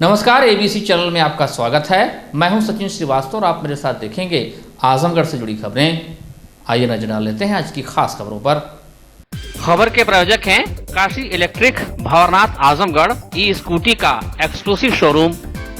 नमस्कार, ABC channel में आपका स्वागत है। मैं हूं सचिन श्रीवास्तव और आप मेरे साथ देखेंगे आजमगढ़ से जुड़ी खबरें। आइए नजर डाल लेते हैं आज की खास खबरों पर। खबर के प्रायोजक हैं Kashi electric, Bhanwarnath, Azamgarh. E scooty का exclusive showroom,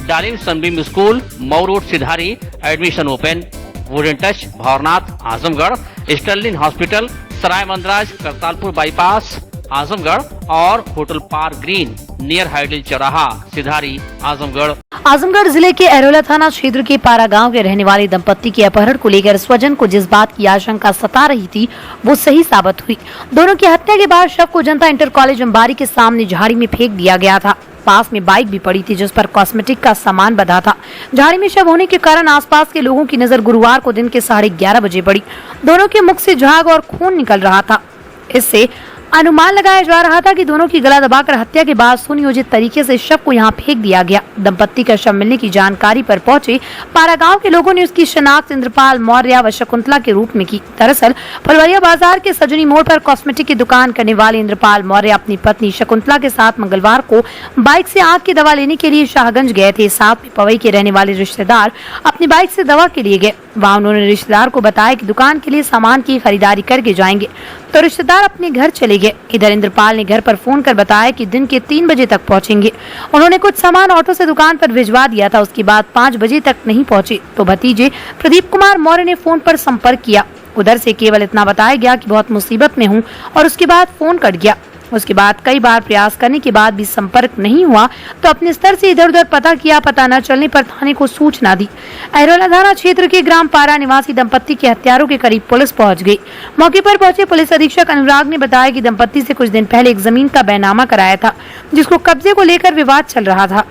Dalim Sunbeam school, Mau road, Sidhari. Admission open. Wooden Touch, Bhanwarnath, Azamgarh. Sterling hospital, Sarai Mandraj, Kartalpur bypass, Azamgarh. और hotel Park Green near hydel चौराहा, सिधारी, आजमगढ़। आजमगढ़ जिले के एरोला थाना क्षेत्र के पारा गांव के रहने वाले दंपत्ति के अपहरण को लेकर स्वजन को जिस बात की आशंका सता रही थी वो सही साबित हुई। दोनों की हत्या के बाद शव को जनता इंटर कॉलेज अंबारी के सामने झाड़ी में फेंक दिया गया था। पास में बाइक भी पड़ी थी जिस पर कॉस्मेटिक का सामान बंधा था। झाड़ी में शव होने के कारण आसपास के लोगों की नजर गुरुवार को दिन के 11:30 बजे पड़ी। दोनों के मुख से झाग और खून निकल रहा था। इससे अनुमान लगाया जा रहा था कि दोनों की गला दबाकर हत्या के बाद सुनियोजित तरीके से शव को यहां फेंक दिया गया। दंपत्ति का शव मिलने की जानकारी पर पहुंचे पारा गांव के लोगों ने उसकी शनाख्त इंद्रपाल मौर्य व शकुंतला के रूप में की। दरअसल फलवरिया बाजार के सजनी मोड़ पर कॉस्मेटिक की दुकान करने वाले इंद्रपाल मौर्य अपनी पत्नी शकुंतला के साथ मंगलवार को बाइक से आंख की दवा लेने के लिए शाहगंज गए थे। साथ में पवई के रहने वाले रिश्तेदार अपनी बाइक से दवा के लिए गए। वहाँ उन्होंने रिश्तेदार को बताया कि दुकान के लिए सामान की खरीदारी करके जाएंगे, तो रिश्तेदार अपने घर चले गए। इधर इंद्रपाल ने घर पर फोन कर बताया कि दिन के 3 बजे तक पहुंचेंगे। उन्होंने कुछ सामान ऑटो से दुकान पर भिजवा दिया था। उसके बाद 5 बजे तक नहीं पहुंचे तो भतीजे प्रदीप कुमार मौर्य ने फोन पर संपर्क किया। उधर से केवल इतना बताया गया कि बहुत मुसीबत में हूँ और उसके बाद फोन कट गया। उसके बाद कई बार प्रयास करने के बाद भी संपर्क नहीं हुआ तो अपने स्तर से इधर उधर पता किया। पता न चलने पर थाने को सूचना दी। एरोला थाना क्षेत्र के ग्राम पारा निवासी दंपत्ति के हत्यारों के करीब पुलिस पहुंच गई। मौके पर पहुंचे पुलिस अधीक्षक अनुराग ने बताया कि दंपत्ति से कुछ दिन पहले एक जमीन का बैनामा कराया था जिसको कब्जे को लेकर विवाद चल रहा था।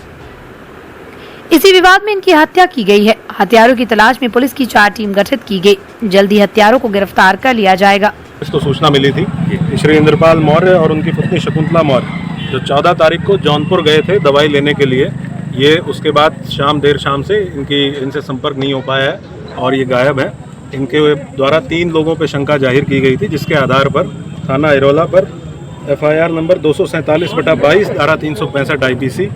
इसी विवाद में इनकी हत्या की गई है। हत्यारों की तलाश में पुलिस की 4 टीम गठित की गई। जल्दी हत्यारों को गिरफ्तार कर लिया जाएगा। इसको सूचना मिली थी कि श्री इंद्रपाल मौर्य और उनकी पत्नी शकुंतला मौर्य जो 14 तारीख को जौनपुर गए थे दवाई लेने के लिए। ये उसके बाद देर शाम से इनसे संपर्क नहीं हो पाया है और ये गायब है। इनके द्वारा 3 लोगों पर शंका जाहिर की गई थी, जिसके आधार पर थाना एरोला पर FIR नंबर 247/22 धारा 365 IPC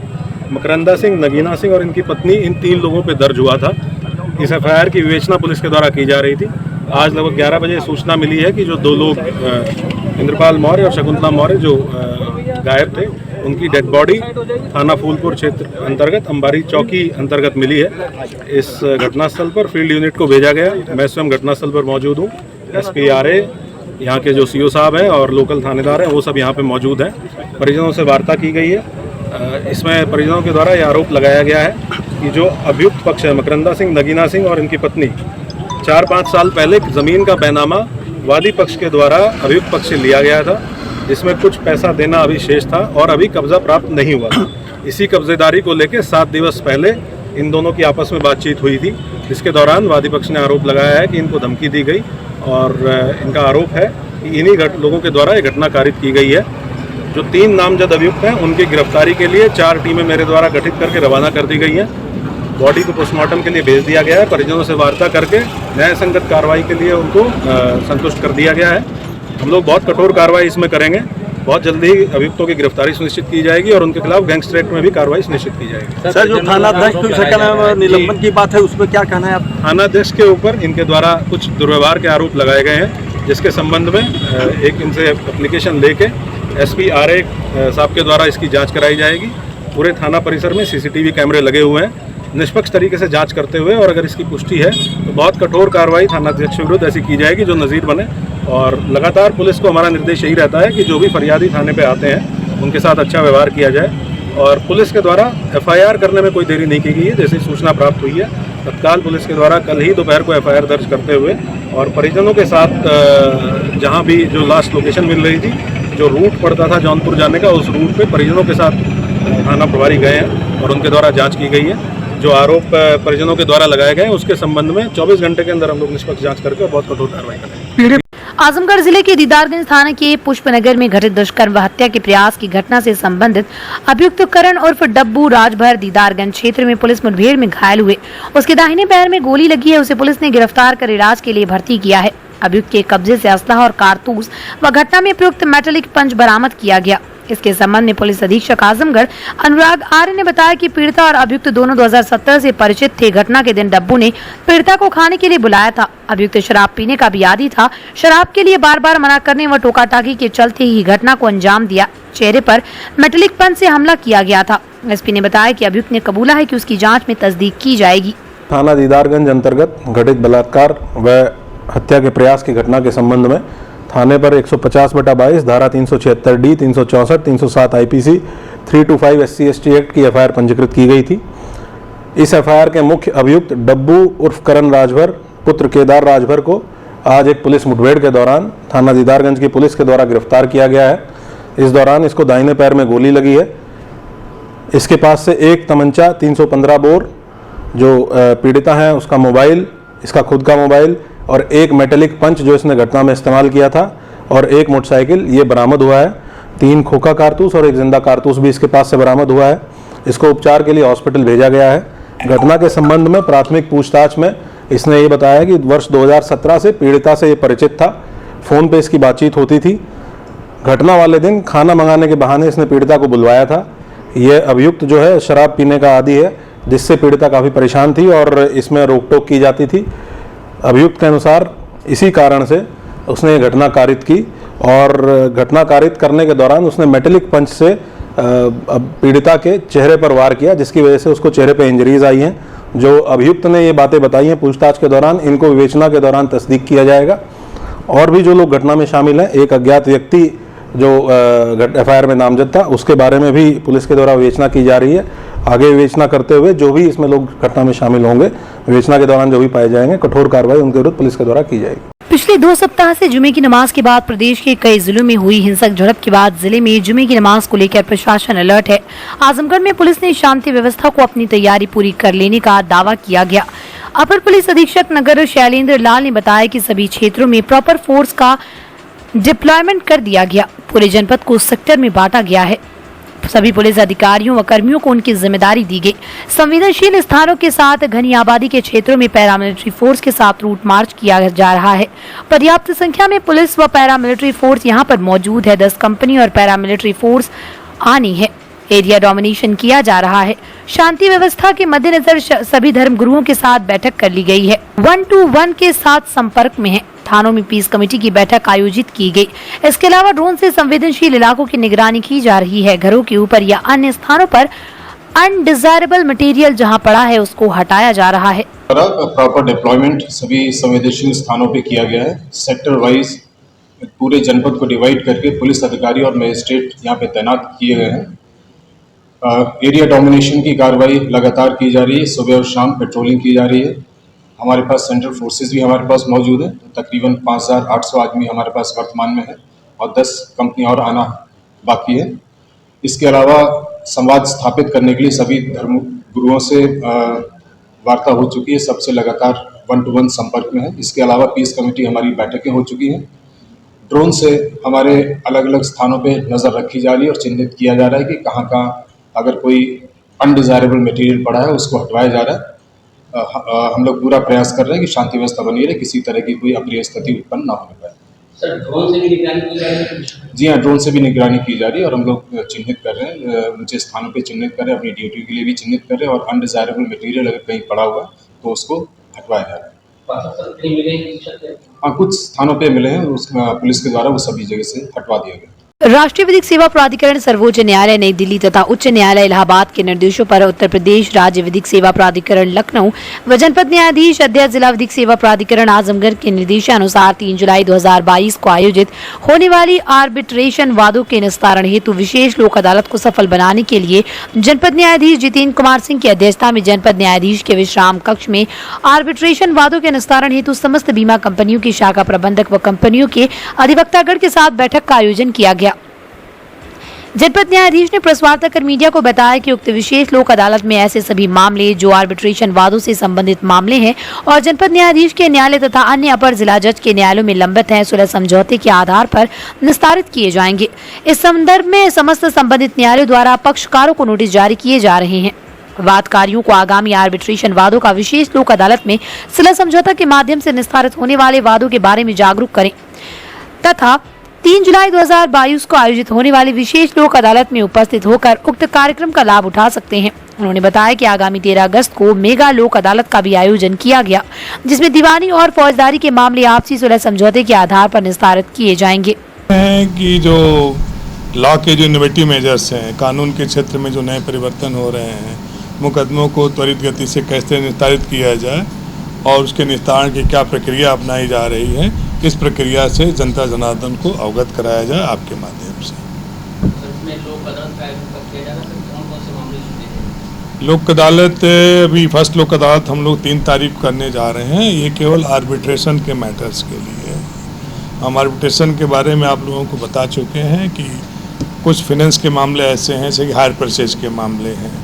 मकरंदा सिंह, नगीना सिंह और इनकी पत्नी, इन 3 लोगों पर दर्ज हुआ था। इस FIR की विवेचना पुलिस के द्वारा की जा रही थी। आज लगभग 11 बजे सूचना मिली है कि जो 2 लोग इंद्रपाल मौर्य और शकुंतला मौर्य जो गायब थे, उनकी डेड बॉडी थाना फूलपुर क्षेत्र अंतर्गत अंबारी चौकी अंतर्गत मिली है। इस घटनास्थल पर फील्ड यूनिट को भेजा गया। मैं स्वयं घटनास्थल पर मौजूद हूँ। SP RA, यहाँ के जो CO साहब हैं और लोकल थानेदार हैं वो सब यहाँ पे मौजूद हैं। परिजनों से वार्ता की गई है। इसमें परिजनों के द्वारा यह आरोप लगाया गया है कि जो अभियुक्त पक्ष है मकरंदा सिंह, नगीना सिंह और इनकी पत्नी 4-5 साल पहले जमीन का बैनामा वादी पक्ष के द्वारा अभियुक्त पक्ष से लिया गया था, जिसमें कुछ पैसा देना अभी शेष था और अभी कब्जा प्राप्त नहीं हुआ था। इसी कब्जेदारी को लेकर 7 दिवस पहले इन दोनों की आपस में बातचीत हुई थी, जिसके दौरान वादी पक्ष ने आरोप लगाया है कि इनको धमकी दी गई और इनका आरोप है कि इन्हीं लोगों के द्वारा ये घटना कारित की गई है। जो 3 नामजद अभियुक्त हैं उनकी गिरफ्तारी के लिए 4 टीमें मेरे द्वारा गठित करके रवाना कर दी गई हैं। बॉडी को पोस्टमार्टम के लिए भेज दिया गया है। परिजनों से वार्ता करके न्याय संगत कार्रवाई के लिए उनको संतुष्ट कर दिया गया है। हम लोग बहुत कठोर कार्रवाई इसमें करेंगे। बहुत जल्दी ही अभियुक्तों की गिरफ्तारी सुनिश्चित की जाएगी और उनके खिलाफ गैंगस्टर एक्ट में भी कार्रवाई सुनिश्चित की जाएगी। सर, जो थानाध्यक्ष निलंबन की बात है उसमें क्या कहना है आप? थानाध्यक्ष के ऊपर इनके द्वारा कुछ दुर्व्यवहार के आरोप लगाए गए हैं, जिसके संबंध में एक इनसे एप्लीकेशन लेके SP RA साहब के द्वारा इसकी जाँच कराई जाएगी। पूरे थाना परिसर में CCTV कैमरे लगे हुए हैं। निष्पक्ष तरीके से जांच करते हुए और अगर इसकी पुष्टि है तो बहुत कठोर कार्रवाई थानाध्यक्ष के विरुद्ध ऐसी की जाएगी जो नज़ीर बने। और लगातार पुलिस को हमारा निर्देश यही रहता है कि जो भी फरियादी थाने पे आते हैं उनके साथ अच्छा व्यवहार किया जाए। और पुलिस के द्वारा FIR करने में कोई देरी नहीं की गई है। जैसे सूचना प्राप्त हुई है तत्काल पुलिस के द्वारा कल ही दोपहर को FIR दर्ज करते हुए और परिजनों के साथ जहाँ भी जो लास्ट लोकेशन मिल रही थी, जो रूट पड़ता था जौनपुर जाने का, उस रूट पे परिजनों के साथ थाना प्रभारी गए हैं और उनके द्वारा जांच की गई है। जो आरोप परिजनों के द्वारा लगाए गए उसके संबंध में 24 घंटे के अंदर हम लोग निष्पक्ष जांच करके और बहुत कठोर कार्रवाई करेंगे। आजमगढ़ जिले के दीदारगंज थाना के पुष्पनगर में घटित दुष्कर्म व हत्या के प्रयास की घटना से संबंधित अभियुक्त करण उर्फ डब्बू राजभर दीदारगंज क्षेत्र में पुलिस मुठभेड़ में घायल हुए। उसके दाहिने पैर में गोली लगी है। उसे पुलिस ने गिरफ्तार कर इलाज के लिए भर्ती किया है। अभियुक्त के कब्जे से असलहा और कारतूस व घटना में प्रयुक्त मेटालिक पंच बरामद किया गया। इसके संबंध में पुलिस अधीक्षक आजमगढ़ अनुराग आर्य ने बताया कि पीड़िता और अभियुक्त दोनों 2017 से परिचित थे। घटना के दिन डब्बू ने पीड़िता को खाने के लिए बुलाया था। अभियुक्त शराब पीने का भी आदी था। शराब के लिए बार बार मना करने व टोका टाकी के चलते ही घटना को अंजाम दिया। चेहरे पर मेटेलिक पेन से हमला किया गया था। एसपी ने बताया कि अभियुक्त ने कबूला है कि उसकी जाँच में तस्दीक की जाएगी। थाना दीदारगंज अंतर्गत घटित बलात्कार व हत्या के प्रयास की घटना के संबंध में थाने पर 150/22 धारा 376D, 364, 307 IPC, 325 SC/ST एक्ट की FIR पंजीकृत की गई थी। इस FIR के मुख्य अभियुक्त डब्बू उर्फ करण राजभर पुत्र केदार राजभर को आज एक पुलिस मुठभेड़ के दौरान थाना दीदारगंज की पुलिस के द्वारा गिरफ्तार किया गया है। इस दौरान इसको दाहिने पैर में गोली लगी है। इसके पास से एक तमंचा 315 बोर, जो पीड़िता है उसका मोबाइल, इसका खुद का मोबाइल और एक मेटेलिक पंच जो इसने घटना में इस्तेमाल किया था और एक मोटरसाइकिल ये बरामद हुआ है। 3 खोखा कारतूस और एक जिंदा कारतूस भी इसके पास से बरामद हुआ है। इसको उपचार के लिए हॉस्पिटल भेजा गया है। घटना के संबंध में प्राथमिक पूछताछ में इसने ये बताया कि वर्ष 2017 से पीड़िता से ये परिचित था। फ़ोन पे इसकी बातचीत होती थी। घटना वाले दिन खाना मंगाने के बहाने इसने पीड़िता को बुलवाया था। ये अभियुक्त जो है शराब पीने का आदी है, जिससे पीड़िता काफ़ी परेशान थी और इसमें रोक टोक की जाती थी। अभियुक्त के अनुसार इसी कारण से उसने ये घटना कारित की और घटना कारित करने के दौरान उसने मेटेलिक पंच से पीड़िता के चेहरे पर वार किया, जिसकी वजह से उसको चेहरे पे इंजरीज आई हैं। जो अभियुक्त ने ये बातें बताई हैं पूछताछ के दौरान, इनको विवेचना के दौरान तस्दीक किया जाएगा। और भी जो लोग घटना में शामिल हैं, एक अज्ञात व्यक्ति जो FIR में नामजद था, उसके बारे में भी पुलिस के द्वारा विवेचना की जा रही है। आगे विवेचना करते हुए जो भी इसमें लोग घटना में शामिल होंगे, विवेचना के दौरान जो भी पाए जाएंगे, कठोर कार्रवाई उनके विरुद्ध पुलिस के द्वारा की जाएगी। पिछले 2 सप्ताह से जुमे की नमाज के बाद प्रदेश के कई जिलों में हुई हिंसक झड़प के बाद जिले में जुमे की नमाज को लेकर प्रशासन अलर्ट है। आजमगढ़ में पुलिस ने शांति व्यवस्था को अपनी तैयारी पूरी कर लेने का दावा किया गया। अपर पुलिस अधीक्षक नगर शैलेंद्र लाल ने बताया कि सभी क्षेत्रों में प्रॉपर फोर्स का डिप्लॉयमेंट कर दिया गया। पूरे जनपद को सेक्टर में बांटा गया है। सभी पुलिस अधिकारियों व कर्मियों को उनकी जिम्मेदारी दी गई। संवेदनशील स्थानों के साथ घनी आबादी के क्षेत्रों में पैरामिलिट्री फोर्स के साथ रूट मार्च किया जा रहा है। पर्याप्त संख्या में पुलिस व पैरामिलिट्री फोर्स यहां पर मौजूद है। 10 कंपनी और पैरामिलिट्री फोर्स आनी है। एरिया डोमिनेशन किया जा रहा है। शांति व्यवस्था के मद्देनजर सभी धर्म गुरुओं के साथ बैठक कर ली गई है। 1-to-1 के साथ संपर्क में है। थानों में पीस कमेटी की बैठक आयोजित की गई। इसके अलावा ड्रोन से संवेदनशील इलाकों की निगरानी की जा रही है। घरों के ऊपर या अन्य स्थानों पर अनडिजायरेबल मटेरियल जहां पड़ा है उसको हटाया जा रहा है। प्रॉपर डिप्लॉयमेंट सभी संवेदनशील स्थानों पे किया गया है। सेक्टर वाइज पूरे जनपद को डिवाइड करके पुलिस अधिकारी और मजिस्ट्रेट यहाँ पे तैनात किए गए हैं। एरिया डोमिनेशन की कार्रवाई लगातार की जा रही है। सुबह और शाम पेट्रोलिंग की जा रही है। हमारे पास सेंट्रल फोर्सेस भी हमारे पास मौजूद है। तकरीबन 5800 आदमी हमारे पास वर्तमान में है और 10 कंपनी और आना बाकी है। इसके अलावा संवाद स्थापित करने के लिए सभी धर्म गुरुओं से वार्ता हो चुकी है। सबसे लगातार 1-to-1 संपर्क में है। इसके अलावा पीस कमेटी हमारी बैठकें हो चुकी हैं। ड्रोन से हमारे अलग अलग स्थानों पे नज़र रखी जा रही है और चिन्हित किया जा रहा है कि कहाँ कहाँ अगर कोई अनडिजायरेबल मटेरियल पड़ा है उसको हटवाया जा रहा है। हम लोग पूरा प्रयास कर रहे हैं कि शांति व्यवस्था बनी रहे, किसी तरह की कोई अप्रिय स्थिति उत्पन्न ना होने पाए। सर, ड्रोन से भी निगरानी की जा रही है? जी हाँ, ड्रोन से भी निगरानी की जा रही है और हम लोग चिन्हित कर रहे हैं, ऊंचे स्थानों पे चिन्हित कर रहे हैं, अपनी ड्यूटी के लिए भी चिन्हित कर रहे हैं और अनडिजायरेबल मटेरियल अगर कहीं पड़ा हुआ तो उसको हटवाया जा रहा है। हाँ, कुछ स्थानों पे मिले हैं, पुलिस के द्वारा वो सभी जगह से हटवा दिया गया। राष्ट्रीय विधिक सेवा प्राधिकरण, सर्वोच्च न्यायालय नई दिल्ली तथा उच्च न्यायालय इलाहाबाद के निर्देशों पर उत्तर प्रदेश राज्य विधिक सेवा प्राधिकरण लखनऊ व जनपद न्यायाधीश अध्यक्ष जिला विधिक सेवा प्राधिकरण आजमगढ़ के निर्देशानुसार 3 जुलाई 2022 को आयोजित होने वाली आर्बिट्रेशन वादों के निस्तारण हेतु विशेष लोक अदालत को सफल बनाने के लिए जनपद न्यायाधीश जितेंद्र कुमार सिंह की अध्यक्षता में जनपद न्यायाधीश के विश्राम कक्ष में आर्बिट्रेशन वादों के निस्तारण हेतु समस्त बीमा कंपनियों की शाखा प्रबंधक व कंपनियों के अधिवक्तागण के साथ बैठक का आयोजन किया गया। जनपद न्यायाधीश ने प्रेस वार्ता कर मीडिया को बताया कि उक्त विशेष लोक अदालत में ऐसे सभी मामले जो आर्बिट्रेशन वादों से संबंधित मामले हैं और जनपद न्यायाधीश के न्यायालय तथा अन्य अपर जिला जज के न्यायालयों में लंबित हैं, सुलह समझौते के आधार पर निस्तारित किए जाएंगे। इस संदर्भ में समस्त संबंधित न्यायालयों द्वारा पक्षकारों को नोटिस जारी किए जा रहे हैं। वादकारियों को आगामी आर्बिट्रेशन वादों का विशेष लोक अदालत में सुलह समझौता के माध्यम से निस्तारित होने वाले वादों के बारे में जागरूक करें तथा 3 जुलाई 2022 को आयोजित होने वाली विशेष लोक अदालत में उपस्थित होकर उक्त कार्यक्रम का लाभ उठा सकते हैं। उन्होंने बताया कि आगामी 13 अगस्त को मेगा लोक अदालत का भी आयोजन किया गया, जिसमें दीवानी और फौजदारी के मामले आपसी सुलह समझौते के आधार पर निस्तारित किए जाएंगे। कि जो लॉ के जो इनोवेटिव मेजर्स हैं, कानून के क्षेत्र में जो नए परिवर्तन हो रहे हैं, मुकदमों को त्वरित गति से कैसे निस्तारित किया जाए और उसके निस्तारण की क्या प्रक्रिया अपनाई जा रही है, इस प्रक्रिया से जनता जनार्दन को अवगत कराया जाए आपके माध्यम से। लोक अदालत अभी फर्स्ट लोक अदालत हम लोग 3 तारीख करने जा रहे हैं। ये केवल आर्बिट्रेशन के मैटर्स के लिए है। हम आर्बिट्रेशन के बारे में आप लोगों को बता चुके हैं कि कुछ फाइनेंस के मामले ऐसे हैं जैसे कि हायर परचेज के मामले हैं,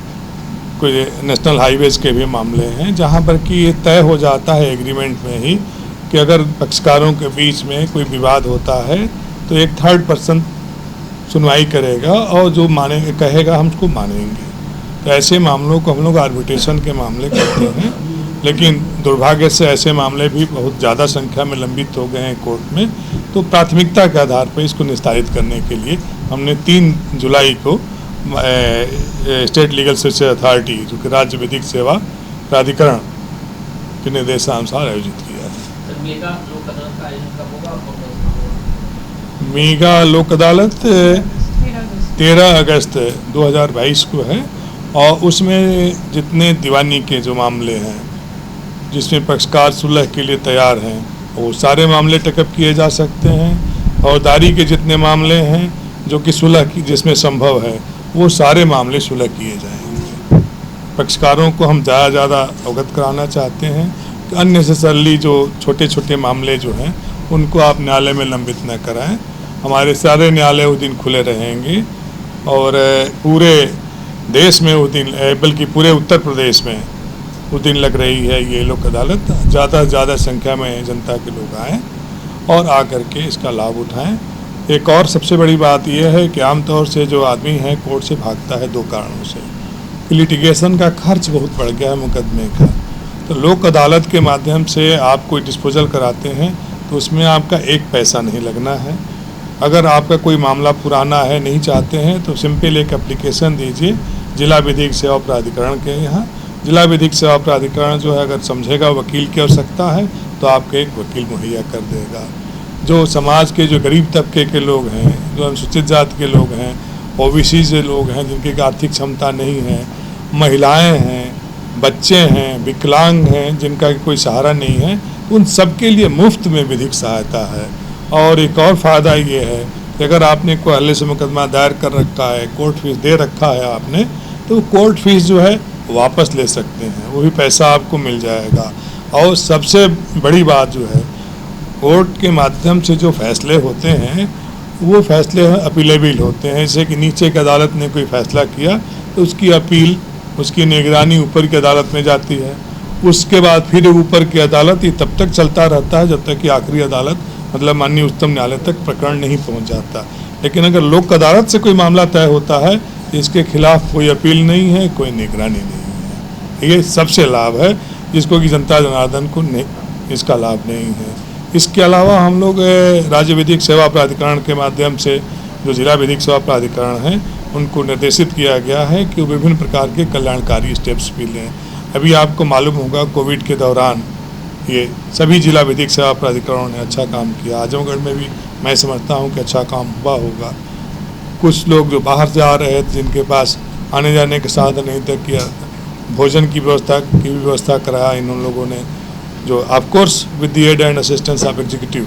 कोई नेशनल हाईवेज के भी मामले हैं, जहाँ पर कि ये तय हो जाता है एग्रीमेंट में ही कि अगर पक्षकारों के बीच में कोई विवाद होता है तो एक थर्ड पर्सन सुनवाई करेगा और जो माने कहेगा हम उसको मानेंगे। तो ऐसे मामलों को हम लोग आर्बिट्रेशन के मामले कहते हैं, लेकिन दुर्भाग्य से ऐसे मामले भी बहुत ज़्यादा संख्या में लंबित हो गए हैं कोर्ट में। तो प्राथमिकता के आधार पर इसको निस्तारित करने के लिए हमने 3 जुलाई को स्टेट लीगल सर्विसेज अथॉरिटी, जो कि राज्य विधिक सेवा प्राधिकरण के निर्देशानुसार आयोजित किया है। मेगा लोक अदालत 13 अगस्त 2022 को है और उसमें जितने दीवानी के जो मामले हैं जिसमें पक्षकार सुलह के लिए तैयार हैं वो सारे मामले टेकअप किए जा सकते हैं। फौजदारी के जितने मामले हैं जो कि सुलह की जिसमें संभव है वो सारे मामले सुलह किए जाएंगे। पक्षकारों को हम ज़्यादा अवगत कराना चाहते हैं कि अननेसेसरली जो छोटे छोटे मामले जो हैं उनको आप न्यायालय में लंबित न कराएं। हमारे सारे न्यायालय उस दिन खुले रहेंगे और पूरे देश में उस दिन, बल्कि पूरे उत्तर प्रदेश में उस दिन लग रही है ये लोक अदालत। ज़्यादा से ज़्यादा संख्या में जनता के लोग आएँ और आकर के इसका लाभ उठाएं। एक और सबसे बड़ी बात यह है कि आमतौर से जो आदमी है कोर्ट से भागता है 2 कारणों से कि लिटिगेशन का खर्च बहुत बढ़ गया है मुकदमे का। तो लोक अदालत के माध्यम से आप कोई डिस्पोजल कराते हैं तो उसमें आपका 1 पैसा नहीं लगना है। अगर आपका कोई मामला पुराना है, नहीं चाहते हैं, तो सिंपल एक एप्लीकेशन दीजिए जिला विधिक सेवा प्राधिकरण के यहाँ। जिला विधिक सेवा प्राधिकरण जो है अगर समझेगा वकील की आवश्यकता है तो आपको एक वकील मुहैया कर देगा। जो समाज के जो गरीब तबके के लोग हैं, जो अनुसूचित जाति के लोग हैं, ओबीसी से लोग हैं जिनकी आर्थिक क्षमता नहीं है, महिलाएं हैं, बच्चे हैं, विकलांग हैं, जिनका कोई सहारा नहीं है, उन सब के लिए मुफ्त में विधिक सहायता है। और एक और फ़ायदा ये है कि अगर आपने कोई हल्ले से मुकदमा दायर कर रखा है, कोर्ट फीस दे रखा है आपने, तो कोर्ट फीस जो है वापस ले सकते हैं, वही पैसा आपको मिल जाएगा। और सबसे बड़ी बात जो है, कोर्ट के माध्यम से जो फैसले होते हैं वो फैसले अपीलेबल होते हैं। जैसे कि नीचे की अदालत ने कोई फैसला किया तो उसकी अपील, उसकी निगरानी ऊपर की अदालत में जाती है, उसके बाद फिर ऊपर की अदालत, ये तब तक चलता रहता है जब तक कि आखिरी अदालत मतलब माननीय उच्चतम न्यायालय तक प्रकरण नहीं पहुंच जाता। लेकिन अगर लोक अदालत से कोई मामला तय होता है तो इसके खिलाफ कोई अपील नहीं है, कोई निगरानी नहीं है। ये सबसे लाभ है जिसको कि जनता जनार्दन को नहीं, इसका लाभ नहीं है। इसके अलावा हम लोग राज्य विधिक सेवा प्राधिकरण के माध्यम से जो जिला विधिक सेवा प्राधिकरण हैं उनको निर्देशित किया गया है कि वो विभिन्न प्रकार के कल्याणकारी स्टेप्स भी लें। अभी आपको मालूम होगा कोविड के दौरान ये सभी जिला विधिक सेवा प्राधिकरणों ने अच्छा काम किया। आजमगढ़ में भी मैं समझता हूँ कि अच्छा काम हुआ होगा। कुछ लोग जो बाहर से आ रहे थे जिनके पास आने जाने के साधन नहीं थे, किया भोजन की व्यवस्था कराया इन लोगों ने, जो of course with the aid and assistance of executive,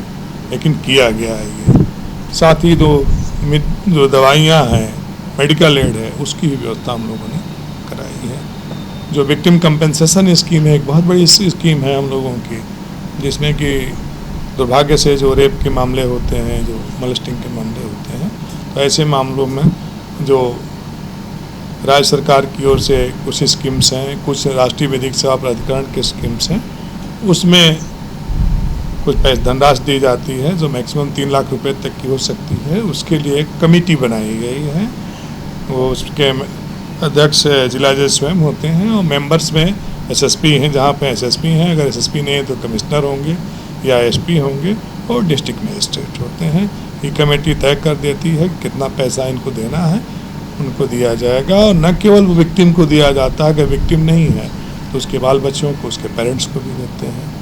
लेकिन किया गया है ये। साथ ही जो दवाइयाँ हैं, मेडिकल एड है, उसकी भी व्यवस्था हम लोगों ने कराई है। जो विक्टिम कंपेंसेशन स्कीम है, एक बहुत बड़ी स्कीम है हम लोगों की, जिसमें कि दुर्भाग्य से जो रेप के मामले होते हैं, जो मॉलेस्टिंग के मामले होते हैं, तो ऐसे मामलों में जो राज्य सरकार की ओर से कुछ स्कीम्स हैं, कुछ राष्ट्रीय विधिक सेवा प्राधिकरण के स्कीम्स हैं, उसमें कुछ पैसे धनराशि दी जाती है जो मैक्सिमम 3 लाख रुपए तक की हो सकती है। उसके लिए एक कमेटी बनाई गई है, वो उसके अध्यक्ष जिला जज स्वयं होते हैं और मेंबर्स में एसएसपी हैं, जहाँ पे एसएसपी हैं, अगर एसएसपी नहीं है तो कमिश्नर होंगे या एसपी होंगे और डिस्ट्रिक्ट मजिस्ट्रेट होते हैं। ये कमेटी तय कर देती है कि कितना पैसा इनको देना है, उनको दिया जाएगा। और न केवल विक्टिम को दिया जाता है, अगर विक्टिम नहीं है तो उसके बाल बच्चों को, उसके पेरेंट्स को भी देते हैं।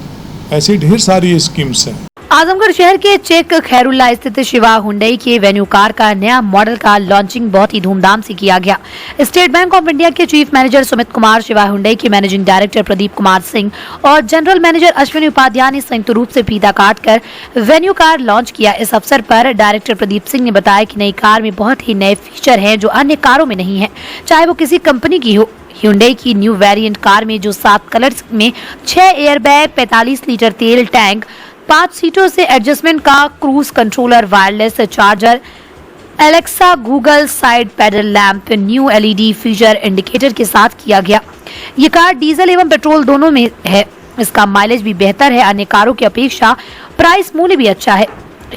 ऐसी ढेर सारी स्कीम्स हैं। आजमगढ़ शहर के चेक खैरुल्ला स्थित शिवा हुंडई के वेन्यू कार का नया मॉडल का लॉन्चिंग बहुत ही धूमधाम से किया गया। स्टेट बैंक ऑफ इंडिया के chief manager Sumit Kumar, Shiva Hyundai के मैनेजिंग डायरेक्टर प्रदीप कुमार सिंह और जनरल मैनेजर अश्विनी उपाध्याय ने संयुक्त रूप से फीता काटकर वेन्यू कार लॉन्च किया। इस अवसर पर डायरेक्टर प्रदीप सिंह ने बताया कि नई कार में बहुत ही नए फीचर हैं जो अन्य कारों में नहीं है, चाहे वो किसी कंपनी की हो। Hyundai की न्यू वेरिएंट कार में जो 7 कलर्स में 6 एयरबैग, 45 लीटर तेल टैंक, 5 सीटों से एडजस्टमेंट का cruise controller, wireless charger, Alexa, Google side paddle lamp, new LED feature indicator के साथ किया गया। ये कार डीजल एवं पेट्रोल दोनों में है। इसका माइलेज भी बेहतर है, अन्य कारों की अपेक्षा प्राइस मूल्य भी अच्छा है।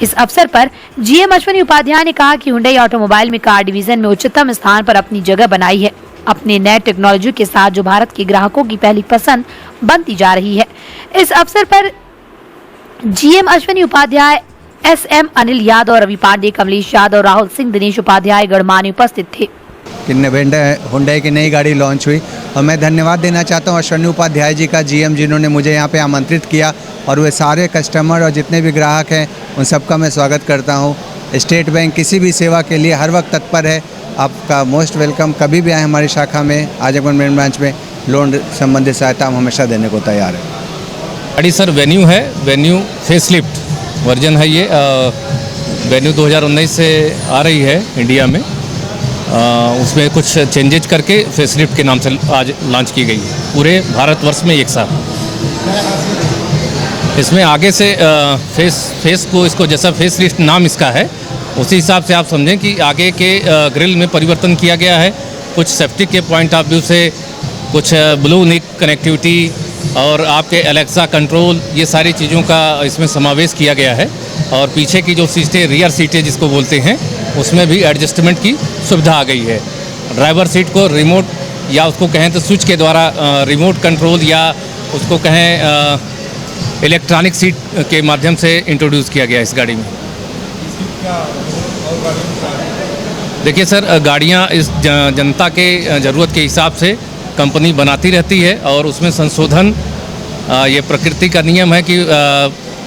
इस अवसर पर GM अश्विनी उपाध्याय ने कहा कि Hyundai ऑटोमोबाइल में कार डिवीजन में उच्चतम स्थान पर अपनी जगह बनाई है। अपने नए टेक्नोलॉजी के साथ जो भारत के ग्राहकों की पहली पसंद बनती जा रही है। इस अवसर पर GM अश्विनी उपाध्याय, SM अनिल यादव, रवि पांडे, कमलेश यादव, राहुल सिंह, दिनेश उपाध्याय गणमान्य उपस्थित थे। हुंडई की नई गाड़ी लॉन्च हुई और मैं धन्यवाद देना चाहता हूं अश्विनी उपाध्याय जी का, GM, जिन्होंने मुझे यहां पे आमंत्रित किया और वे सारे कस्टमर और जितने भी ग्राहक हैं उन सबका मैं स्वागत करता हूं। स्टेट बैंक किसी भी सेवा के लिए हर वक्त तत्पर है। आपका मोस्ट वेलकम। कभी भी आए हमारी शाखा में, आजमगढ़ मेन ब्रांच में, लोन संबंधित सहायता हम हमेशा देने को तैयार है। गाड़ी सर वेन्यू है, वेन्यू फेसलिफ्ट वर्जन है। ये वेन्यू 2019 से आ रही है इंडिया में। उसमें कुछ चेंजेज करके फेसलिफ्ट के नाम से आज लॉन्च की गई है पूरे भारतवर्ष में एक साथ। इसमें आगे से फेस को, इसको जैसा फेसलिफ्ट नाम इसका है उसी हिसाब से आप समझें कि आगे के ग्रिल में परिवर्तन किया गया है। कुछ सेफ्टी के पॉइंट ऑफ व्यू से, कुछ ब्लू निक कनेक्टिविटी और आपके एलेक्सा कंट्रोल, ये सारी चीज़ों का इसमें समावेश किया गया है। और पीछे की जो सीटें, रियर सीटें जिसको बोलते हैं, उसमें भी एडजस्टमेंट की सुविधा आ गई है। ड्राइवर सीट को रिमोट या उसको कहें तो स्विच के द्वारा रिमोट कंट्रोल या उसको कहें इलेक्ट्रॉनिक सीट के माध्यम से इंट्रोड्यूस किया गया इस गाड़ी में। देखिए सर, गाड़ियाँ इस जनता के ज़रूरत के हिसाब से कंपनी बनाती रहती है और उसमें संशोधन, ये प्रकृति का नियम है कि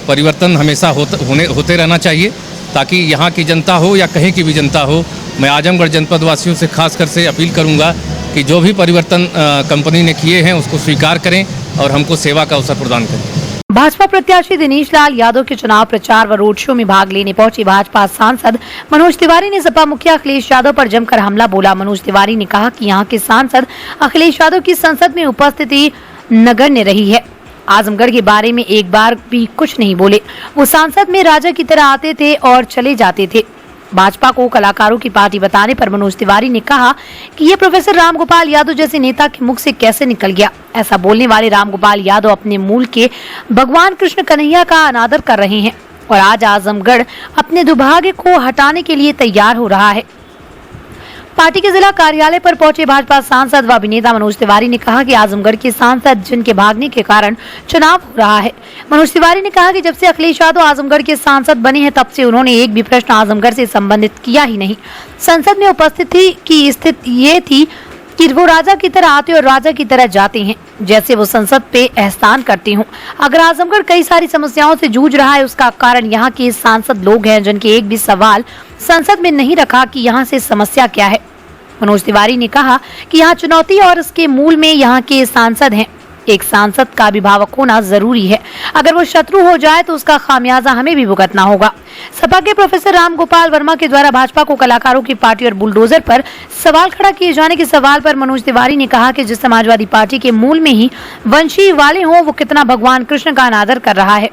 परिवर्तन हमेशा होते रहना चाहिए, ताकि यहाँ की जनता हो या कहीं की भी जनता हो। मैं आजमगढ़ जनपद वासियों से खासकर से अपील करूँगा कि जो भी परिवर्तन कंपनी ने किए हैं उसको स्वीकार करें और हमको सेवा का अवसर प्रदान करें। भाजपा प्रत्याशी दिनेश लाल यादव के चुनाव प्रचार व रोड शो में भाग लेने पहुंचे भाजपा सांसद मनोज तिवारी ने सपा मुखिया अखिलेश यादव पर जमकर हमला बोला। मनोज तिवारी ने कहा कि यहां के सांसद अखिलेश यादव की संसद में उपस्थिति नगण्य रही है। आजमगढ़ के बारे में एक बार भी कुछ नहीं बोले। वो सांसद में राजा की तरह आते थे और चले जाते थे। भाजपा को कलाकारों की पार्टी बताने पर मनोज तिवारी ने कहा कि ये प्रोफेसर रामगोपाल यादव जैसे नेता के मुख से कैसे निकल गया। ऐसा बोलने वाले रामगोपाल यादव अपने मूल के भगवान कृष्ण कन्हैया का अनादर कर रहे हैं और आज आजमगढ़ अपने दुर्भाग्य को हटाने के लिए तैयार हो रहा है। पार्टी के जिला कार्यालय पर पहुंचे भाजपा सांसद व अभिनेता मनोज तिवारी ने कहा कि आजमगढ़ के सांसद जिनके भागने के कारण चुनाव हो रहा है। मनोज तिवारी ने कहा कि जब से अखिलेश यादव आजमगढ़ के सांसद बने हैं तब से उन्होंने एक भी प्रश्न आजमगढ़ से संबंधित किया ही नहीं। संसद में उपस्थिति की स्थिति ये थी कि वो राजा की तरह आते और राजा की तरह जाते हैं, जैसे वो संसद पे एहसान करते हों। अगर आजमगढ़ कई सारी समस्याओं से जूझ रहा है, उसका कारण यहाँ के सांसद लोग हैं जिनके एक भी सवाल संसद में नहीं रखा कि यहाँ से समस्या क्या है। मनोज तिवारी ने कहा कि यहाँ चुनौती और उसके मूल में यहाँ के सांसद हैं। एक सांसद का अभिभावक होना जरूरी है। अगर वो शत्रु हो जाए तो उसका खामियाजा हमें भी भुगतना होगा। सपा के प्रोफेसर रामगोपाल वर्मा के द्वारा भाजपा को कलाकारों की पार्टी और बुलडोजर पर सवाल खड़ा किए जाने के सवाल पर मनोज तिवारी ने कहा कि जिस समाजवादी पार्टी के मूल में ही वंशी वाले हों, वो कितना भगवान कृष्ण का अनादर कर रहा है,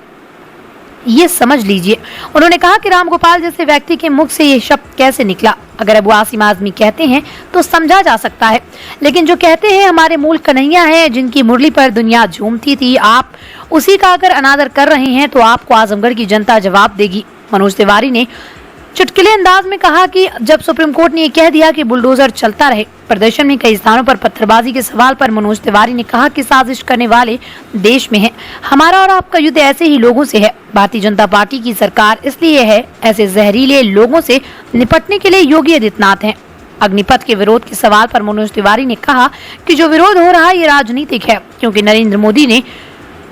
ये समझ लीजिए। उन्होंने कहा कि रामगोपाल जैसे व्यक्ति के मुख से ये शब्द कैसे निकला। अगर अबू आसिम आजमी कहते हैं तो समझा जा सकता है, लेकिन जो कहते हैं हमारे मूल कन्हैया है, जिनकी मुरली पर दुनिया झूमती थी, आप उसी का अगर अनादर कर रहे हैं तो आपको आजमगढ़ की जनता जवाब देगी। मनोज तिवारी ने चुटकुले अंदाज में कहा कि जब सुप्रीम कोर्ट ने ये कह दिया कि बुलडोजर चलता रहे। प्रदर्शन में कई स्थानों पर पत्थरबाजी के सवाल पर मनोज तिवारी ने कहा कि साजिश करने वाले देश में हैं। हमारा और आपका युद्ध ऐसे ही लोगों से है। भारतीय जनता पार्टी की सरकार इसलिए है, ऐसे जहरीले लोगों से निपटने के लिए योगी आदित्यनाथ हैं। अग्निपथ के विरोध के सवाल पर मनोज तिवारी ने कहा कि जो विरोध हो रहा है ये राजनीतिक है, क्योंकि नरेंद्र मोदी ने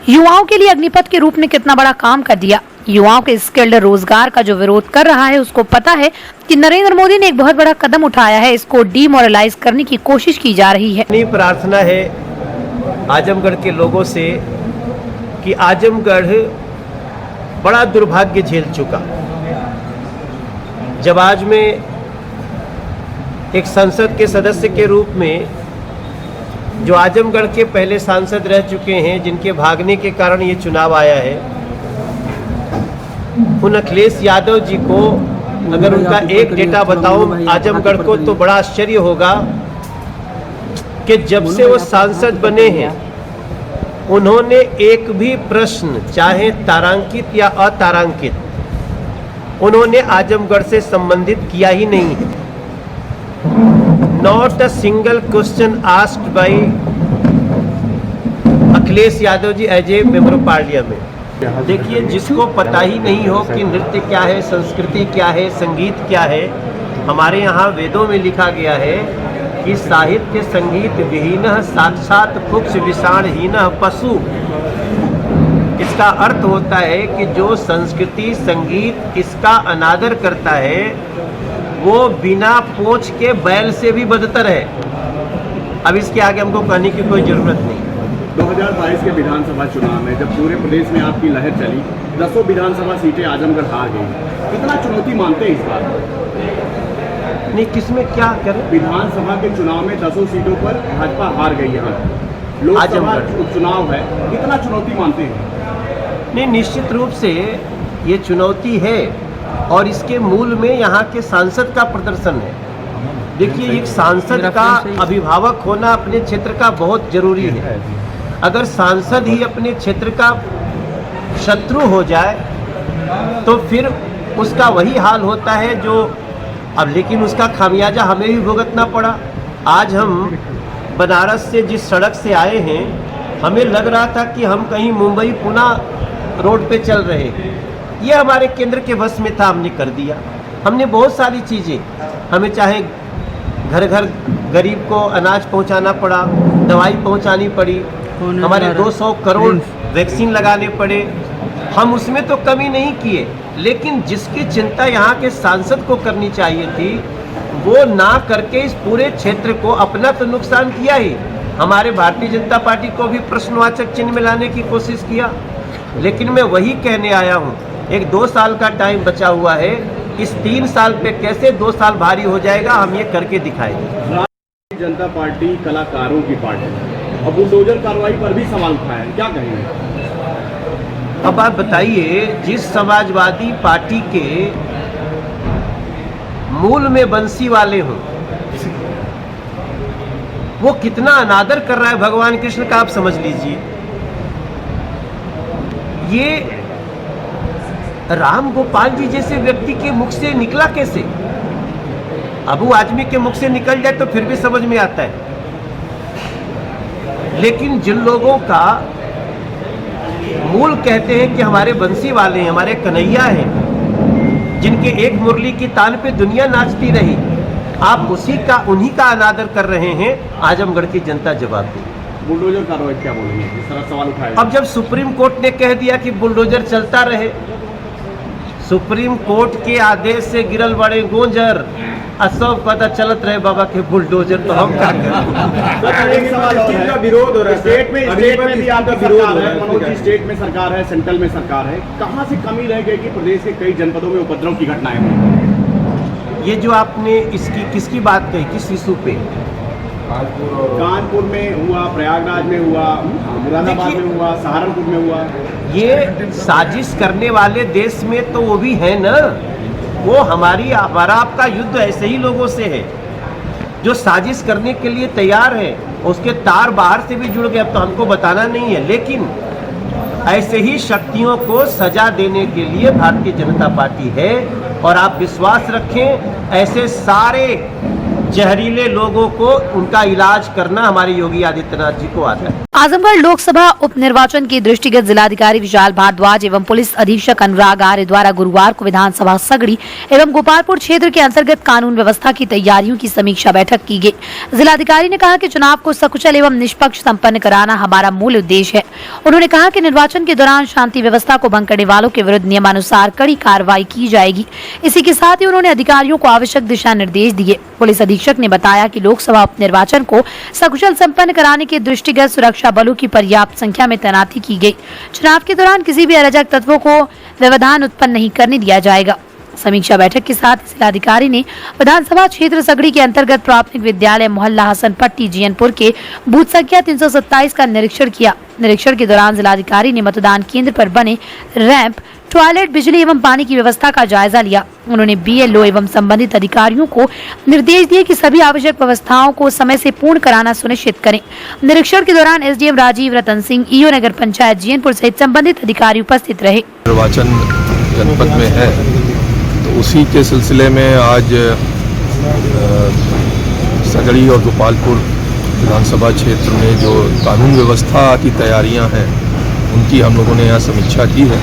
युवाओं के लिए अग्निपथ के रूप में कितना बड़ा काम कर दिया। युवाओं के स्किल्ड रोजगार का जो विरोध कर रहा है उसको पता है कि नरेंद्र मोदी ने एक बहुत बड़ा कदम उठाया है, इसको डीमोरलाइज करने की कोशिश की जा रही है। अपनी प्रार्थना है आजमगढ़ के लोगों से कि आजमगढ़ बड़ा दुर्भाग्य झेल चुका। जब आज मैं एक संसद के सदस्य के रूप में, जो आजमगढ़ के पहले सांसद रह चुके हैं, जिनके भागने के कारण ये चुनाव आया है, उन अखिलेश यादव जी को अगर उनका एक डेटा बताऊं आजमगढ़ को, तो बड़ा आश्चर्य होगा कि जब से वो सांसद बने हैं उन्होंने एक भी प्रश्न, चाहे तारांकित या अतारांकित, उन्होंने आजमगढ़ से संबंधित किया ही नहीं है। Not a single question asked by Akhilesh Yadav ji as a member of parliament. देखिए, जिसको पता ही नहीं हो कि नृत्य क्या है, संस्कृति क्या है, संगीत क्या है, हमारे यहाँ वेदों में लिखा गया है कि साहित्य संगीत विहीनः साक्षात कुक्ष विषाणहीनः पशु। इसका अर्थ होता है कि जो संस्कृति संगीत इसका अनादर करता है वो बिना पूंछ के बैल से भी बदतर है। अब इसके आगे हमको कहने की कोई जरूरत नहीं। 2022 के विधानसभा चुनाव में जब पूरे प्रदेश में आपकी लहर चली, 10 विधानसभा सीटें आजमगढ़ हार गई, कितना चुनौती मानते हैं इस बार? नहीं, किसमें क्या कर? विधानसभा के चुनाव में 10 सीटों पर भाजपा हार गई। यहाँ लोकसभा चुनाव है, कितना चुनौती मानते हैं? नहीं, निश्चित रूप से ये चुनौती है और इसके मूल में यहाँ के सांसद का प्रदर्शन है। देखिए, एक सांसद का अभिभावक होना अपने क्षेत्र का बहुत जरूरी है। अगर सांसद ही अपने क्षेत्र का शत्रु हो जाए तो फिर उसका वही हाल होता है जो अब, लेकिन उसका खामियाजा हमें भी भुगतना पड़ा। आज हम बनारस से जिस सड़क से आए हैं, हमें लग रहा था कि हम कहीं मुंबई पुणे रोड पे चल रहे हैं। ये हमारे केंद्र के वश में था, हमने कर दिया। हमने बहुत सारी चीज़ें, हमें चाहे घर घर गरीब को अनाज पहुंचाना पड़ा, दवाई पहुंचानी पड़ी, हमारे 200 करोड़ वैक्सीन लगाने पड़े, हम उसमें तो कमी नहीं किए। लेकिन जिसकी चिंता यहाँ के सांसद को करनी चाहिए थी वो ना करके इस पूरे क्षेत्र को अपना तो नुकसान किया ही, हमारे भारतीय जनता पार्टी को भी प्रश्नवाचक चिन्ह में लाने की कोशिश किया। लेकिन मैं वही कहने आया हूँ, एक 2 साल का टाइम बचा हुआ है, इस 3 साल पे कैसे 2 साल भारी हो जाएगा, हम ये करके दिखाएंगे। भारतीय जनता पार्टी कलाकारों की पार्टी और बुलडोजर कार्रवाई पर भी सवाल उठाया है, क्या कहेंगे? अब आप बताइए, जिस समाजवादी पार्टी के मूल में बंसी वाले हों, वो कितना अनादर कर रहा है भगवान कृष्ण का, आप समझ लीजिए। ये राम गोपाल जी जैसे व्यक्ति के मुख से निकला कैसे? अब वो आदमी के मुख से निकल जाए तो फिर भी समझ में आता है, लेकिन जिन लोगों का मूल कहते हैं कि हमारे बंसी वाले हैं, हमारे कन्हैया हैं, जिनके एक मुरली की तान पे दुनिया नाचती रही, आप उन्हीं का अनादर कर रहे हैं। आजमगढ़ की जनता जवाब दे। बुलडोजर कार्रवाई क्या बोलेंगे? इस तरह सवाल उठाया। अब जब सुप्रीम कोर्ट ने कह दिया कि बुलडोजर चलता रहे, सुप्रीम कोर्ट के आदेश से गिरल बड़े गोंजर, सब पता चलत रहे बाबा के बुलडोजर, तो हम क्या करें? एक सवाल और है, विरोध हो रहा है स्टेट में भी आपका विरोध है। मनोज जी, स्टेट में सरकार है, सेंट्रल में सरकार है, कहाँ से कमी रह गई कि प्रदेश के कई जनपदों में उपद्रव की घटनाएं हुई? ये जो आपने किसकी बात कही, किस इशू पे? कानपुर में हुआ, प्रयागराज में हुआ, मुरादाबाद में हुआ, सहारनपुर में हुआ। ये साजिश करने वाले देश में तो वो भी है ना, वो हमारा आपका युद्ध ऐसे ही लोगों से है जो साजिश करने के लिए तैयार है। उसके तार बाहर से भी जुड़ गए, अब तो हमको बताना नहीं है, लेकिन ऐसे ही शक्तियों को सजा देने के लिए भारतीय जनता पार्टी है और आप विश्वास रखें, ऐसे सारे जहरीले लोगों को उनका इलाज करना हमारे योगी आदित्यनाथ जी को आता है। आजमगढ़ लोकसभा उपनिर्वाचन के दृष्टिगत जिलाधिकारी विशाल भारद्वाज एवं पुलिस अधीक्षक अनुराग आर्य द्वारा गुरुवार को विधानसभा सगड़ी एवं गोपालपुर क्षेत्र के अंतर्गत कानून व्यवस्था की तैयारियों की समीक्षा बैठक की गई। जिलाधिकारी ने कहा कि चुनाव को सकुशल एवं निष्पक्ष संपन्न कराना हमारा मूल उद्देश्य है। उन्होंने कहा कि निर्वाचन के दौरान शांति व्यवस्था को भंग करने वालों के विरुद्ध नियमानुसार कड़ी कार्रवाई की जाएगी। इसी के साथ ही उन्होंने अधिकारियों को आवश्यक दिशा निर्देश दिए। पुलिस अधीक्षक ने बताया कि लोकसभा उपनिर्वाचन को सकुशल संपन्न कराने के दृष्टिगत सुरक्षा बलों की पर्याप्त संख्या में तैनाती की गई। चुनाव के दौरान किसी भी अराजक तत्वों को व्यवधान उत्पन्न नहीं करने दिया जाएगा। समीक्षा बैठक के साथ जिलाधिकारी ने विधानसभा क्षेत्र सगड़ी के अंतर्गत प्राथमिक विद्यालय मोहल्ला हसनपट्टी जीयनपुर के बूथ संख्या 327 का निरीक्षण किया। निरीक्षण के दौरान जिलाधिकारी ने मतदान केंद्र पर बने रैंप, टॉयलेट, बिजली एवं पानी की व्यवस्था का जायजा लिया। उन्होंने BLO एवं संबंधित अधिकारियों को निर्देश दिए कि सभी आवश्यक व्यवस्थाओं को समय से पूर्ण कराना सुनिश्चित करें। निरीक्षण के दौरान SDM राजीव रतन सिंह, EO नगर पंचायत जीयनपुर सहित संबंधित अधिकारी उपस्थित रहे। निर्वाचन जनपद में है तो उसी के सिलसिले में आज सगड़ी और गोपालपुर विधानसभा क्षेत्र में जो कानून व्यवस्था की तैयारियां हैं उनकी हम लोगों ने यहाँ समीक्षा की है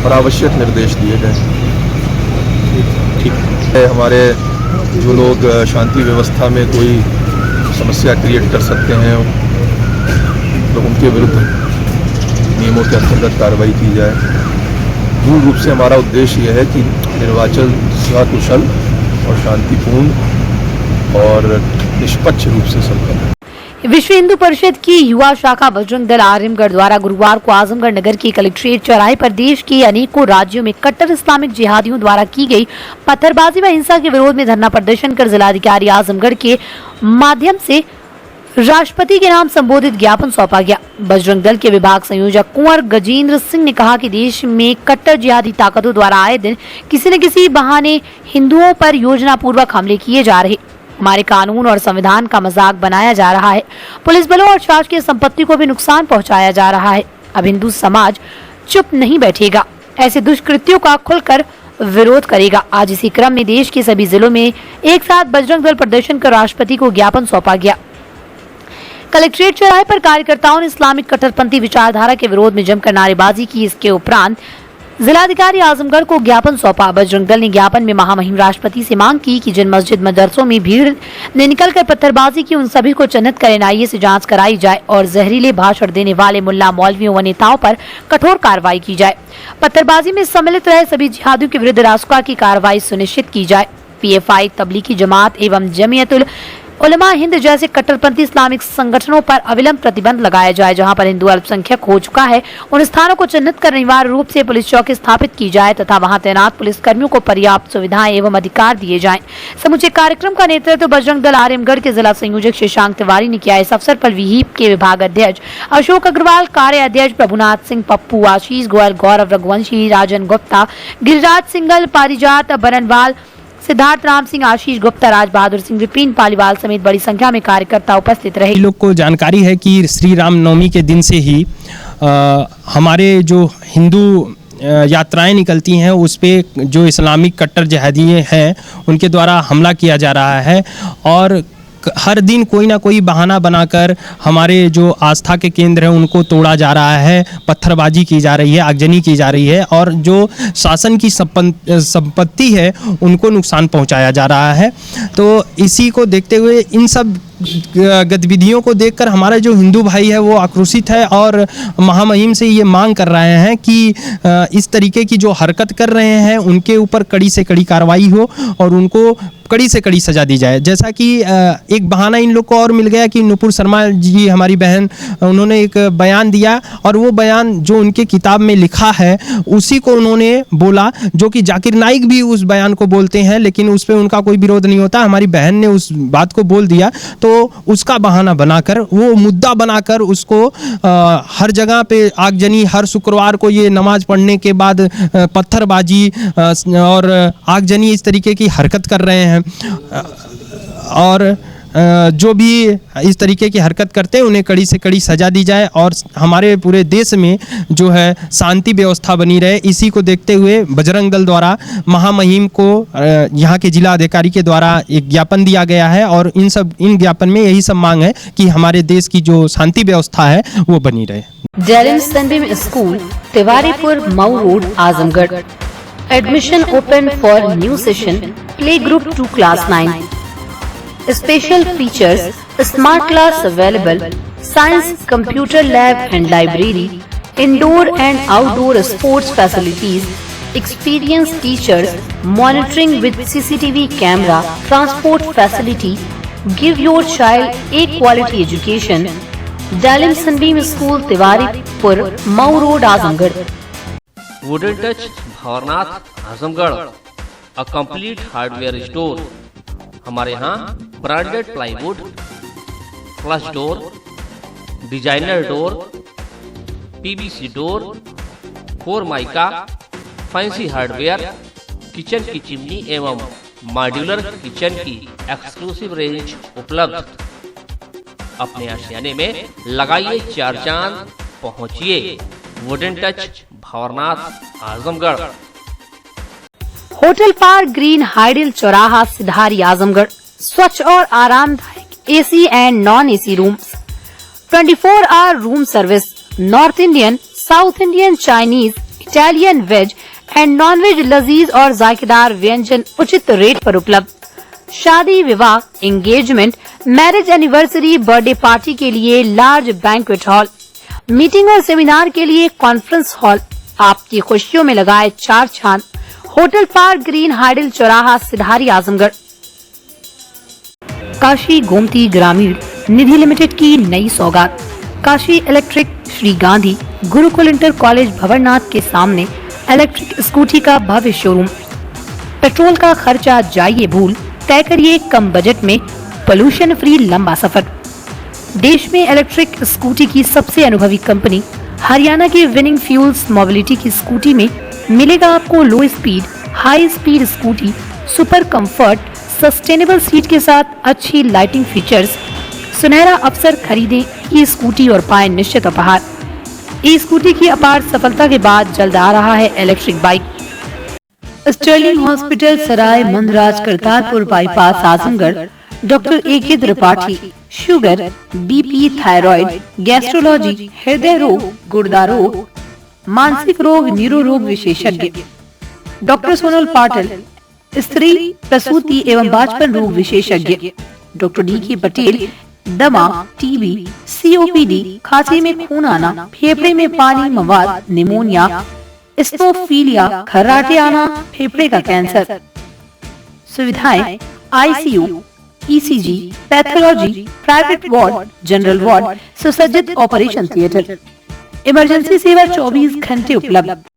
और आवश्यक निर्देश दिए गए। ठीक है, हमारे जो लोग शांति व्यवस्था में कोई समस्या क्रिएट कर सकते हैं तो उनके विरुद्ध नियमों के अंतर्गत कार्रवाई की जाए। मूल रूप से हमारा उद्देश्य यह है कि निर्वाचन सकुशल और शांतिपूर्ण और निष्पक्ष रूप से संपन्न। विश्व हिंदू परिषद की युवा शाखा बजरंग दल आजमगढ़ द्वारा गुरुवार को आजमगढ़ नगर के कलेक्ट्रेट चौराहे पर देश के अनेकों राज्यों में कट्टर इस्लामिक जिहादियों द्वारा की गई पत्थरबाजी व हिंसा के विरोध में धरना प्रदर्शन कर जिलाधिकारी आजमगढ़ के माध्यम से राष्ट्रपति के नाम संबोधित ज्ञापन सौंपा गया। बजरंग दल के विभाग संयोजक कुंवर गजेंद्र सिंह ने कहा कि देश में कट्टर जिहादी ताकतों द्वारा आए दिन किसी न किसी बहाने हिंदुओं पर योजना पूर्वक हमले किए जा रहे। हमारे कानून और संविधान का मजाक बनाया जा रहा है। पुलिस बलों और शासकीय संपत्ति को भी नुकसान पहुंचाया जा रहा है। अब हिंदू समाज चुप नहीं बैठेगा, ऐसे दुष्कृत्यों का खुलकर विरोध करेगा। आज इसी क्रम में देश के सभी जिलों में एक साथ बजरंग दल प्रदर्शन कर राष्ट्रपति को ज्ञापन सौंपा गया। कलेक्ट्रेट चौराहे पर कार्यकर्ताओं ने इस्लामिक कट्टरपंथी विचारधारा के विरोध में जमकर नारेबाजी की। इसके उपरांत जिलाधिकारी आजमगढ़ को ज्ञापन सौंपा। बजरंग दल ने ज्ञापन में महामहिम राष्ट्रपति से मांग की कि जिन मस्जिद मदरसों में भीड़ ने निकलकर पत्थरबाजी की उन सभी को चिन्हित कर NIA से जांच कराई जाए और जहरीले भाषण देने वाले मुल्ला मौलवियों व नेताओं पर कठोर कार्रवाई की जाए। पत्थरबाजी में सम्मिलित रहे सभी जिहादियों के विरुद्ध रासुका की कार्रवाई सुनिश्चित की जाए। PFI, तबलीगी जमात एवं जमीयतुल उलमा हिंद जैसे कट्टरपंथी इस्लामिक संगठनों पर अविलंब प्रतिबंध लगाया जाए। जहां पर हिंदू अल्पसंख्यक हो चुका है उन स्थानों को चिन्हित कर अनिवार्य रूप से पुलिस चौकी स्थापित की जाए तथा वहां तैनात पुलिस कर्मियों को पर्याप्त सुविधाएं एवं अधिकार दिए जाएं। समूचे कार्यक्रम का नेतृत्व बजरंग दल आजमगढ़ के जिला संयोजक शशांक तिवारी ने किया। इस अवसर पर विहिप के विभाग अध्यक्ष अशोक अग्रवाल, कार्य अध्यक्ष प्रभुनाथ सिंह, पप्पू, आशीष गोयल, गौरव रघुवंशी, राजन गुप्ता, गिरिराज सिंगल, पारिजात बननवाल, सिद्धार्थ राम सिंह, आशीष गुप्ता, राज बहादुर सिंह, विपिन पालीवाल समेत बड़ी संख्या में कार्यकर्ता उपस्थित रहे। लोग को जानकारी है कि श्री राम नवमी के दिन से ही हमारे जो हिंदू यात्राएं निकलती हैं उस पे जो इस्लामिक कट्टर जिहादी हैं उनके द्वारा हमला किया जा रहा है और हर दिन कोई ना कोई बहाना बनाकर हमारे जो आस्था के केंद्र हैं उनको तोड़ा जा रहा है, पत्थरबाजी की जा रही है, आगजनी की जा रही है और जो शासन की संपत्ति है उनको नुकसान पहुंचाया जा रहा है। तो इसी को देखते हुए इन सब गतिविधियों को देखकर हमारा जो हिंदू भाई है वो आक्रोशित है और महामहिम से ये मांग कर रहे हैं कि इस तरीके की जो हरकत कर रहे हैं उनके ऊपर कड़ी से कड़ी कार्रवाई हो और उनको कड़ी से कड़ी सजा दी जाए। जैसा कि एक बहाना इन लोग को और मिल गया कि नुपुर शर्मा जी हमारी बहन, उन्होंने एक बयान दिया और वो बयान जो उनके किताब में लिखा है उसी को उन्होंने बोला, जो कि जाकिर नाइक भी उस बयान को बोलते हैं लेकिन उस पर उनका कोई विरोध नहीं होता। हमारी बहन ने उस बात को बोल दिया तो उसका बहाना बनाकर, वो मुद्दा बनाकर उसको हर जगह पे आगजनी, हर शुक्रवार को ये नमाज पढ़ने के बाद पत्थरबाजी और आगजनी इस तरीके की हरकत कर रहे हैं। और जो भी इस तरीके की हरकत करते हैं उन्हें कड़ी से कड़ी सजा दी जाए और हमारे पूरे देश में जो है शांति व्यवस्था बनी रहे। इसी को देखते हुए बजरंग दल द्वारा महामहिम को यहाँ के जिला अधिकारी के द्वारा एक ज्ञापन दिया गया है और इन ज्ञापन में यही सब मांग है कि हमारे देश की जो शांति व्यवस्था है वो बनी रहे। Dalim Sunbeam school, Tiwaripur, Mau road, Azamgarh. Admission open for new session, play group to class 9। Special features: smart class available, science, computer lab and library, indoor and outdoor sports facilities, experienced teachers, monitoring with CCTV camera, transport facility. Give your child a quality education. Dalim Sunbeam School, Tiwaripur, Mau Road, Azamgarh. Wooden Touch Bhanwarnath Azamgarh, a complete hardware store. हमारे यहाँ branded plywood, flush door, designer door, PVC door, formica, fancy hardware, kitchen की chimney एवं modular kitchen की exclusive range उपलब्ध। अपने आशियाने में लगाइए 4 चांद, पहुंचिए Wooden Touch Bhanwarnath Azamgarh. Hotel Park Green, hydel चौराहा, सिधारी, आजमगढ़। स्वच्छ और आरामदायक AC and non AC rooms, 24 hour room service, north Indian, south Indian, Chinese, Italian, veg and non veg लजीज और जायकेदार व्यंजन उचित रेट पर उपलब्ध। शादी, विवाह, engagement, marriage anniversary, birthday party के लिए लार्ज बैंक्वेट हॉल, मीटिंग और सेमिनार के लिए कॉन्फ्रेंस हॉल। आपकी खुशियों में लगाए 4 चांद। होटल पार्क ग्रीन, हाइडल चौराहा, सिधारी, आजमगढ़। काशी गोमती ग्रामीण निधि लिमिटेड की नई सौगात। Kashi electric, Shri Gandhi Gurukul inter college Bhanwarnath के सामने इलेक्ट्रिक स्कूटी का भव्य शोरूम। पेट्रोल का खर्चा जाइए भूल, तय करिए कम बजट में पोल्यूशन फ्री लंबा सफर। देश में इलेक्ट्रिक स्कूटी की सबसे अनुभवी कंपनी हरियाणा की विनिंग फ्यूल्स मोबिलिटी की स्कूटी में मिलेगा आपको लो speed, high speed scooty, super comfort, sustainable seat के साथ अच्छी लाइटिंग फीचर्स। सुनहरा अवसर, खरीदें ये स्कूटी और पाएं निश्चित उपहार। ई स्कूटी की अपार सफलता के बाद जल्द आ रहा है electric bike. Sterling hospital, Sarai Mandraj, Kartarpur bypass, Azamgarh. Doctor A.K. Tripathi, sugar, BP, thyroid, gastrology, हृदय रोग, गुर्दा रोग, मानसिक रोग, न्यूरो रोग विशेषज्ञ। डॉक्टर सोनल पाटिल, स्त्री, प्रसूति एवं बाजपन रोग विशेषज्ञ। Doctor D.K. पटेल, दमा, टीबी, COPD, खांसी में खून आना, फेफड़े में पानी, मवाद, निमोनिया, स्टोफीलिया, खर्राटे आना, फेफड़े का कैंसर। सुविधाएं: ICU, ECG, pathology, private ward, general ward, सुसज्जित ऑपरेशन थिएटर। इमरजेंसी सेवा 24 घंटे उपलब्ध।